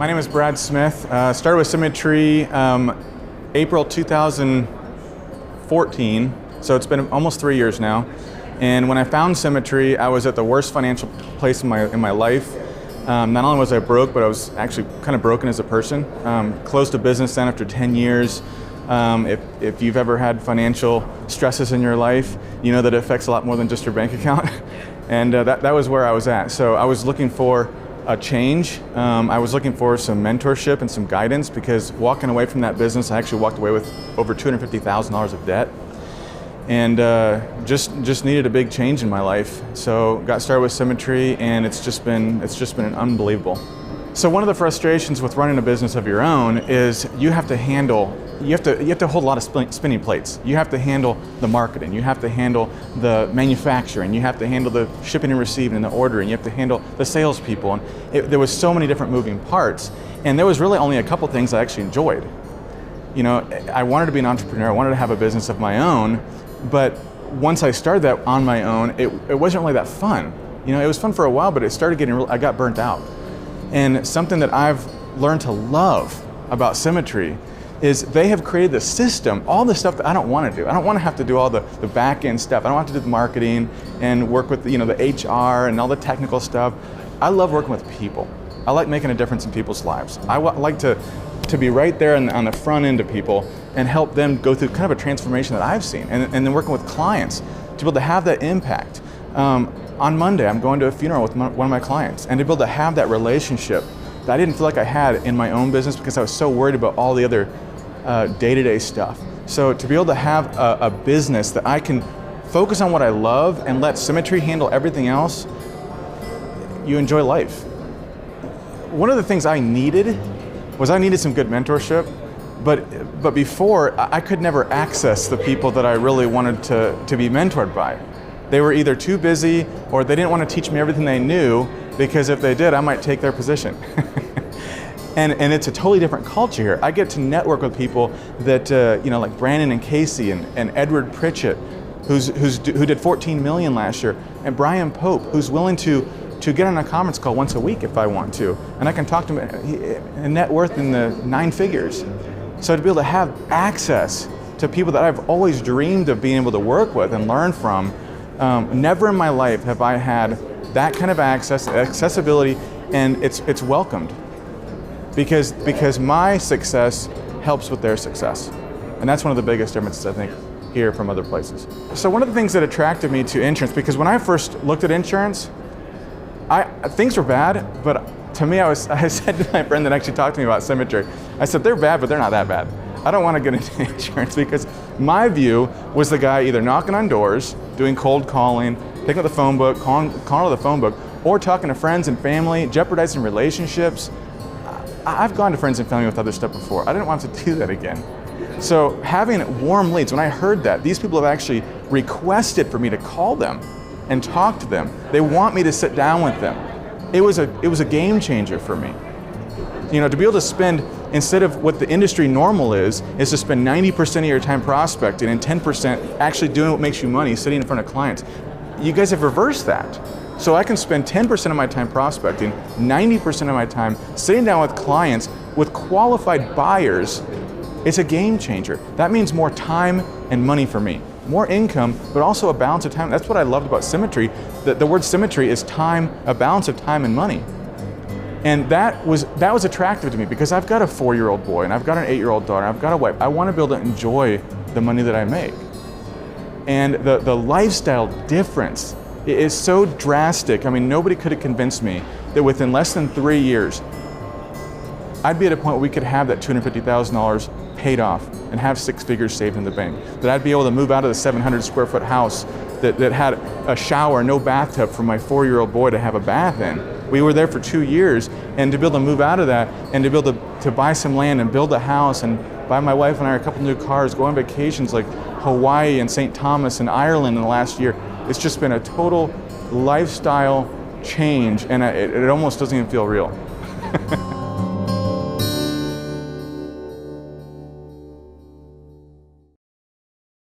My name is Brad Smith. Started with Symmetry April 2014, so it's been almost 3 years now. And when I found Symmetry, I was at the worst financial place in my life. Not only was I broke, but I was actually kind of broken as a person. Closed a business then after 10 years. If you've ever had financial stresses in your life, you know that it affects a lot more than just your bank account. And that was where I was at. So I was looking for a change. I was looking for some mentorship and some guidance, because walking away from that business, I actually walked away with over $250,000 of debt. And just needed a big change in my life. So got started with Symmetry, and it's just been unbelievable. So one of the frustrations with running a business of your own is you have to hold a lot of spinning plates. You have to handle the marketing, you have to handle the manufacturing, you have to handle the shipping and receiving and the ordering, you have to handle the salespeople, and there was so many different moving parts, and there was really only a couple things I actually enjoyed. You know, I wanted to be an entrepreneur, I wanted to have a business of my own, but once I started that on my own, it wasn't really that fun. You know, it was fun for a while, but it started getting I got burnt out. And something that I've learned to love about Symmetry is they have created the system, all the stuff that I don't want to do. I don't want to have to do all the back end stuff. I don't have to do the marketing and work with the HR and all the technical stuff. I love working with people. I like making a difference in people's lives. I like to be right there on the front end of people and help them go through kind of a transformation that I've seen. And then working with clients to be able to have that impact. On Monday, I'm going to a funeral with one of my clients, and to be able to have that relationship that I didn't feel like I had in my own business because I was so worried about all the other day-to-day stuff. So to be able to have a business that I can focus on what I love and let Symmetry handle everything else, you enjoy life. One of the things I needed was some good mentorship, but before, I could never access the people that I really wanted to be mentored by. They were either too busy or they didn't want to teach me everything they knew, because if they did, I might take their position. And it's a totally different culture here. I get to network with people that, like Brandon and Casey and Edward Pritchett, who did 14 million last year, and Brian Pope, who's willing to get on a conference call once a week if I want to, and I can talk to him, a net worth in the 9 figures. So to be able to have access to people that I've always dreamed of being able to work with and learn from, never in my life have I had that kind of accessibility, and it's welcomed. Because my success helps with their success. And that's one of the biggest differences, I think, here from other places. So one of the things that attracted me to insurance, because when I first looked at insurance, things were bad, but to me, I said to my friend that actually talked to me about Symmetry, I said, they're bad, but they're not that bad. I don't want to get into insurance, because my view was the guy either knocking on doors, doing cold calling, picking up the phone book, calling on the phone book, or talking to friends and family, jeopardizing relationships. I've gone to friends and family with other stuff before. I didn't want to do that again. So having warm leads, when I heard that, these people have actually requested for me to call them and talk to them. They want me to sit down with them. It was a game changer for me. You know, to be able to spend, instead of what the industry normal is to spend 90% of your time prospecting and 10% actually doing what makes you money, sitting in front of clients. You guys have reversed that. So I can spend 10% of my time prospecting, 90% of my time sitting down with clients, with qualified buyers. It's a game changer. That means more time and money for me. More income, but also a balance of time. That's what I loved about Symmetry. The word symmetry is time, a balance of time and money. And that was attractive to me, because I've got a 4-year-old boy and I've got an 8-year-old daughter, I've got a wife. I want to be able to enjoy the money that I make. And the lifestyle difference is so drastic. I mean, nobody could have convinced me that within less than 3 years, I'd be at a point where we could have that $250,000 paid off and have 6 figures saved in the bank. That I'd be able to move out of the 700 square foot house that had a shower, no bathtub for my 4-year-old boy to have a bath in. We were there for 2 years, and to be able to move out of that and to be able to buy some land and build a house and buy my wife and I a couple new cars, go on vacations like Hawaii and St. Thomas and Ireland in the last year. It's just been a total lifestyle change, and it almost doesn't even feel real.